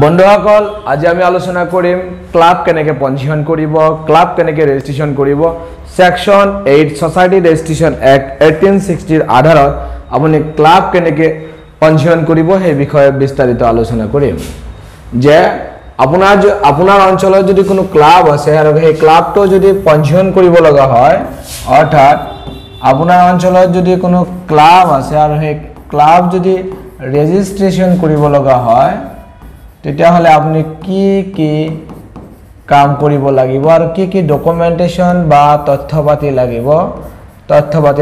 বন্ধুসকল আজি আমি আলোচনা কৰিম ক্লাব কেনেকৈ পঞ্জীয়ন কৰিব ক্লাব কেনেকৈ ৰেজিষ্ট্ৰেচন কৰিব সেকশন 8 সোসাইটি ৰেজিষ্ট্ৰেচন এক্ট 1860 ৰ আধাৰত আপুনি ক্লাব কেনেকৈ পঞ্জীয়ন কৰিব সেই বিষয়ে বিস্তাৰিত আলোচনা কৰিম যে আপোনাৰ অঞ্চলত যদি কোনো ক্লাব আছে আৰু সেই ক্লাবটো যদি পঞ্জীয়ন কৰিব লগা হয় অৰ্থাৎ আপোনাৰ অঞ্চলত যদি কোনো ক্লাব আছে আৰু সেই ক্লাব যদি ৰেজিষ্ট্ৰেচন কৰিব লগা হয় তেতিয়া হলে আপনি কি কাম কৰিব লাগিব আৰু কি ডকুমেন্টেশন বা তথ্যপাতি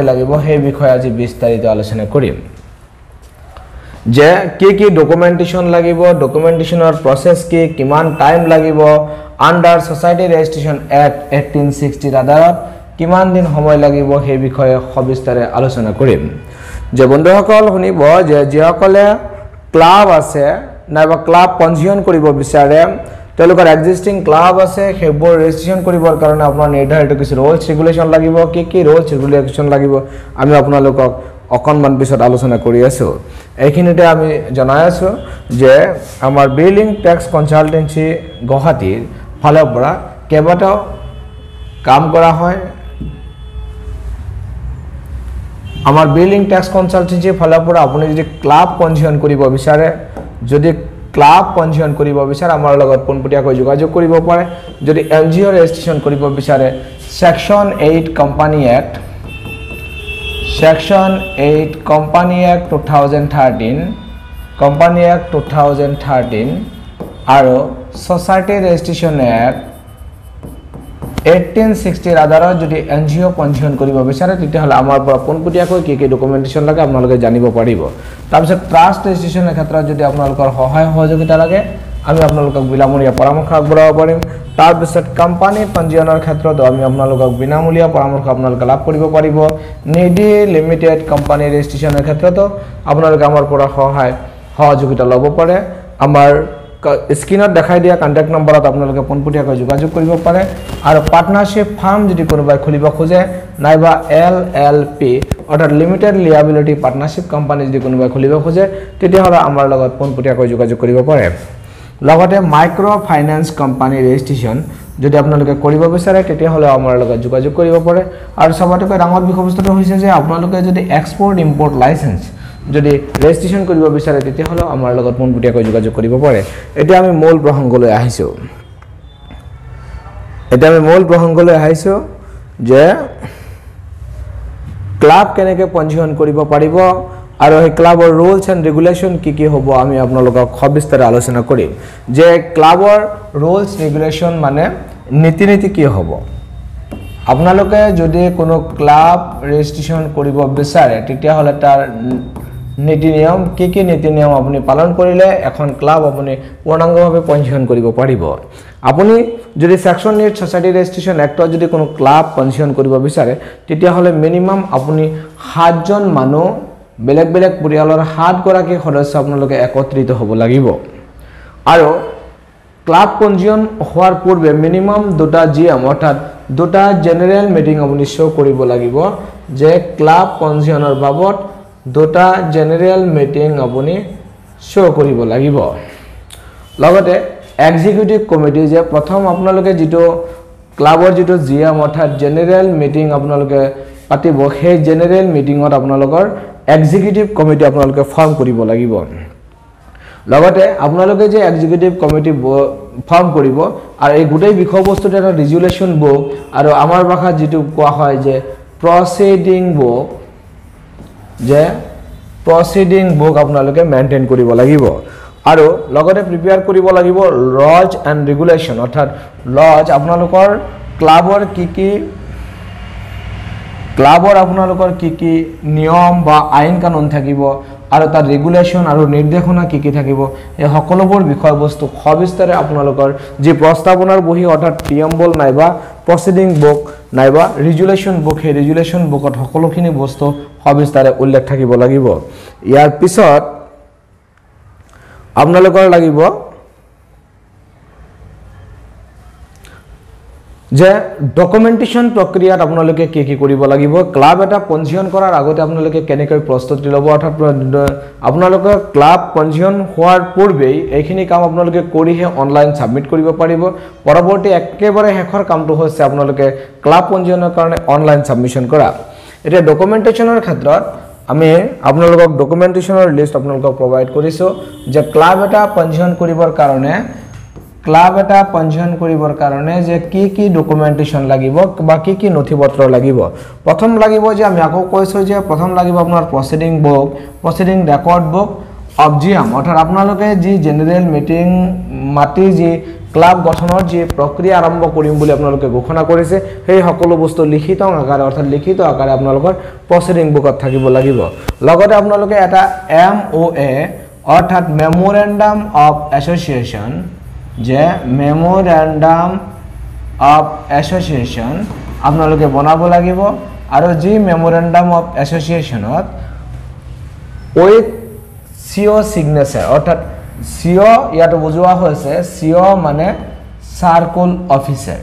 লাগিব সেই বিষয়ে আজি বিস্তাৰিত আলোচনা কৰিম যে কি ডকুমেন্টেশন লাগিব ডকুমেন্টেশনৰ প্ৰসেস কি কিমান টাইম লাগিব আন্ডাৰ সোসাইটি ৰেজিষ্ট্ৰেচন এক্ট 1860 ৰ আধাৰত কিমান দিন সময় লাগিব সেই বিষয়ে সবিস্তাৰে আলোচনা কৰিম যে বন্ধুসকল শুনিব যে যিসকলে ক্লাব আছে নাইবা ক্লাব পঞ্জীয়ন কৰিব বিচাৰে তেওঁলোকৰ এক্সিস্টিং ক্লাব আছে সেইবোৰ ৰেজিষ্ট্ৰেচন কৰিবৰ কাৰণে আপোনাৰ নিৰ্ধাৰিত কিছু ৰুলছ ৰেগুলেশন লাগিব কি ৰুলছ ৰেগুলেশন লাগিব আমি আপোনালোকক অকনমান পিছত আলোচনা কৰি আছো এইখিনিতে আমি জনাই আছো যে আমাৰ বিলিং ট্যাক্স কনসালটেন্সি গুৱাহাটীৰ ফালৰ পৰা কেইবাটাও কাম কৰা হয় আমাৰ বিলিং ট্যাক্স কনসালটেন্সি ফালৰ পৰা আপুনি যদি ক্লাব পঞ্জীয়ন কৰিব বিচাৰে যদি ক্লাব পঞ্জীয়ন কৰিব বিচাৰে আমাৰ লগত পোনপটীয়াকৈ যোগাযোগ কৰিব পাৰে যদি এনজিও ৰেজিষ্ট্ৰেচন কৰিব বিচাৰে section 8 company act section 8 company act 2013 আৰু সোসাইটি ৰেজিষ্ট্ৰেচন এক্ট 1860 ৰ আধাৰত যদি এনজিও পঞ্জীয়ন কৰিব বিচাৰে তেতিয়া হলে আমাৰ পৰা পোনপটীয়াকৈ কি ডকুমেন্টেশন লাগে আপোনালোকে জানিব পাৰিব তাৰপিছত ট্ৰাষ্ট ৰেজিষ্ট্ৰেচনৰ ক্ষেত্ৰত যদি আপোনালোকৰ সহায় সহযোগিতা লাগে আমি আপোনালোকক বিনামূলীয়া পৰামৰ্শ আগবঢ়াব পাৰিম তাৰপিছত কোম্পানী পঞ্জীয়নৰ ক্ষেত্ৰত আমি আপোনালোকক বিনামূলীয়া পৰামৰ্শ আপোনালোকে লাভ কৰিব পাৰিব নিডি লিমিটেড কোম্পানী ৰেজিষ্ট্ৰেচনৰ ক্ষেত্ৰতো আপোনালোকে আমাৰ পৰা সহায় সহযোগিতা ল'ব পাৰে আমাৰ স্ক্ৰিনত দেখাই দিয়া কন্টাক্ট নম্বৰত আপোনালোকে পোনপটীয়াকৈ যোগাযোগ কৰিব পাৰে আৰু পাৰ্টনাৰশ্বিপ ফাৰ্ম যদি কোনোবাই খুলিব খোজে নাইবা এলএলপি অৰ্থাৎ লিমিটেড লিয়াবিলিটি পাৰ্টনাৰশ্বিপ কোম্পানী যদি কোনোবাই খুলিব খোজে তেতিয়া হলে আমাৰ লগত পোনপটীয়াকৈ যোগাযোগ কৰিব পাৰে লগতে মাইক্ৰ ফাইনান্স কোম্পানী ৰেজিষ্ট্ৰেচন যদি আপোনালোকে কৰিব বিচাৰে তেতিয়া হলে আমাৰ লগত যোগাযোগ কৰিব পাৰে আৰু সবতকৈ ডাঙৰ বিষয়বস্তুটো হৈছে যে আপোনালোকে যদি এক্সপোৰ্ট ইম্পোৰ্ট লাইসেন্স যদি ৰেজিষ্ট্ৰেচন কৰিব বিচাৰে তেতিয়া হলে আমাৰ লগত পোনপটীয়াকৈ যোগাযোগ কৰিব পাৰে এতিয়া আমি মূল প্ৰসংগলৈ আহিছো যে ক্লাব কেনেকৈ পঞ্জীয়ন কৰিব পাৰিব আৰু এই ক্লাবৰ ৰুলছ এণ্ড ৰেগুলেশন কি হ'ব আমি আপোনালোকক সবিস্তাৰে আলোচনা কৰিম যে ক্লাবৰ ৰুলছ ৰেগুলেশন মানে নীতি কি হ'ব আপোনালোকে যদি কোনো ক্লাব ৰেজিষ্ট্ৰেচন কৰিব বিচাৰে তেতিয়া হলে তাৰ নীতি নিয়ম কি নীতি নিয়ম আপুনি পালন কৰিলে এখন ক্লাব আপুনি পূৰ্ণাংগভাৱে পঞ্জীয়ন কৰিব পাৰিব আপুনি যদি সেকশন 8 সোসাইটি ৰেজিষ্ট্ৰেচন এক্টত যদি কোনো ক্লাব পঞ্জীয়ন কৰিব বিচাৰে তেতিয়া হলে মিনিমাম আপুনি 7 জন মানুহ বেলেগ পৰিয়ালৰ 7 গৰাকী সদস্য আপোনালোকে একত্ৰিত হ'ব লাগিব আৰু ক্লাব পঞ্জীয়ন হোৱাৰ পূৰ্বে মিনিমাম দুটা জিএম অৰ্থাৎ দুটা জেনাৰেল মিটিং আপুনি শো কৰিব লাগিব যে ক্লাব পঞ্জীয়নৰ বাবদ দুটা জেনাৰেল মিটিং আপুনি শো কৰিব লাগিব লগতে এক্সিকিউটিভ কমিটি যে প্ৰথম আপোনালোকে যেটো ক্লাবৰ যেটো জিএম অৰ্থাৎ জেনাৰেল মিটিং আপোনালোকে পাতিব সেই জেনাৰেল মিটিংত আপোনালোকৰ এক্সিকিউটিভ কমিটি আপোনালোকে ফৰ্ম কৰিব লাগিব লগতে আপোনালোকে যে এক্সিকিউটিভ কমিটি ফৰ্ম কৰিব আৰু এই গোটেই বিষয়বস্তুটো এটা ৰেজুলেশন বুক আৰু আমাৰ ভাষাত যেটো কোৱা হয় যে প্ৰসিডিং বুক আপোনালোকে মেইনটেইন কৰিব লাগিব আৰু লগতে প্ৰিপেয়াৰ কৰিব লাগিব লজ এণ্ড ৰেগুলেশন অৰ্থাৎ লজ আপোনালোকৰ ক্লাবৰ আপোনালোকৰ কি নিয়ম বা আইন কানুন থাকিব আৰু তাৰ ৰেগুলেশন আৰু নিৰ্দেশনা কি থাকিব এই সকলোবোৰ বিষয়বস্তু সবিস্তাৰে আপোনালোকৰ যি প্ৰস্তাৱনাৰ বহি অৰ্থাৎ প্ৰিএম্বল নাইবা প্ৰসিডিং বুক নাইবা ৰেজুলেশন বুক সেই ৰেজুলেশন বুকত সকলোখিনি বস্তু সবিস্তাৰে উল্লেখ থাকিব লাগিব ইয়াৰ পিছত আপোনালোকৰ লাগিব যে ডকুমেন্টেশন প্ৰক্ৰিয়াত আপোনালোকে কি কৰিব লাগিব ক্লাব এটা পঞ্জীয়ন কৰাৰ আগতে আপোনালোকে কেনেকৈ প্ৰস্তুতি ল'ব অৰ্থাৎ আপোনালোকে ক্লাব পঞ্জীয়ন হোৱাৰ পূৰ্বেই এইখিনি কাম আপোনালোকে কৰিহে অনলাইন সাবমিট কৰিব পাৰিব পৰৱৰ্তী একেবাৰে শেষৰ কামটো হৈছে আপোনালোকে ক্লাব পঞ্জীয়নৰ কাৰণে অনলাইন সাবমিশন কৰা এতিয়া ডকুমেন্টেশনৰ ক্ষেত্ৰত আমি আপোনালোকক ডকুমেন্টেশনৰ লিষ্ট আপোনালোকক প্ৰভাইড কৰিছো যে ক্লাব এটা পঞ্জীয়ন কৰিবৰ কাৰণে যে কি ডকুমেন্টেশন লাগিব বা কি নথিপত্ৰ লাগিব প্ৰথম লাগিব যে আমি আকৌ কৈছো যে প্ৰথম লাগিব আপোনাৰ proceeding book proceeding record book of GM অৰ্থাৎ আপোনালোকে যি জেনাৰেল মিটিং মাটি যি ক্লাব গঠনৰ যি প্ৰক্ৰিয়া আৰম্ভ কৰিম বুলি আপোনালোকে ঘোষণা কৰিছে সেই সকলো বস্তু লিখিত আকাৰে অৰ্থাৎ লিখিত আকাৰে আপোনালোকৰ প্ৰসিডিং বুকত থাকিব লাগিব লগতে আপোনালোকে এটা MOA অৰ্থাৎ মেমোৰেন্ডাম অফ এছ'চিয়েশ্যন যে মেমোৰেন্ডাম অফ এছ'চিয়েশ্যন আপোনালোকে বনাব লাগিব আৰু যি মেমোৰেন্ডাম অফ এছ'চিয়েশ্যনত উইথ CO সিগনেচাৰ অৰ্থাৎ CO ইয়াত বুজোৱা হৈছে CO মানে সাৰ্কুল অফিসাৰ